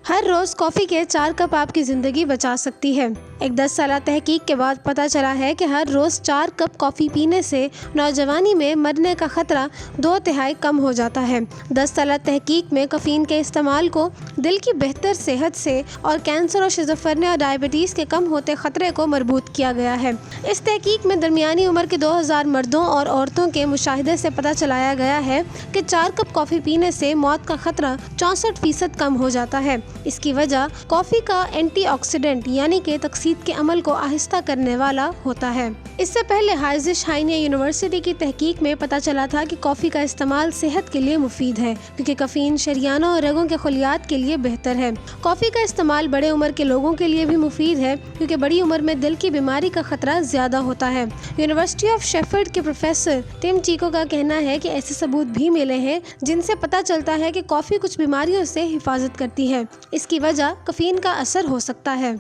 ہر روز کافی کے 4 کپ آپ کی زندگی بچا سکتی ہے۔ ایک 10 سالہ تحقیق کے بعد پتہ چلا ہے کہ ہر روز 4 کپ کافی پینے سے نوجوانی میں مرنے کا خطرہ 2/3 کم ہو جاتا ہے۔ 10 سالہ تحقیق میں کافین کے استعمال کو دل کی بہتر صحت سے اور کینسر اور شیزوفرینیا اور ڈائبٹیز کے کم ہوتے خطرے کو مربوط کیا گیا ہے۔ اس تحقیق میں درمیانی عمر کے 2000 مردوں اور عورتوں کے مشاہدے سے پتہ چلایا گیا ہے کہ 4 کپ کافی پینے سے موت کا خطرہ 64% کم ہو جاتا ہے۔ اس کی وجہ کافی کا اینٹی آکسیڈنٹ یعنی کہ تکسید کے عمل کو آہستہ کرنے والا ہوتا ہے۔ اس سے پہلے ہائزش ہائنیا یونیورسٹی کی تحقیق میں پتہ چلا تھا کہ کافی کا استعمال صحت کے لیے مفید ہے کیونکہ کافین شریانوں اور رگوں کے خلیات کے لیے بہتر ہے۔ کافی کا استعمال بڑے عمر کے لوگوں کے لیے بھی مفید ہے کیونکہ بڑی عمر میں دل کی بیماری کا خطرہ زیادہ ہوتا ہے۔ یونیورسٹی آف شیفرڈ کے پروفیسر ٹم چیکو کا کہنا ہے کہ ایسے ثبوت بھی ملے ہیں جن سے پتہ چلتا ہے کہ کافی کچھ بیماریوں سے حفاظت کرتی ہے۔ اس کی وجہ کافین کا اثر ہو سکتا ہے۔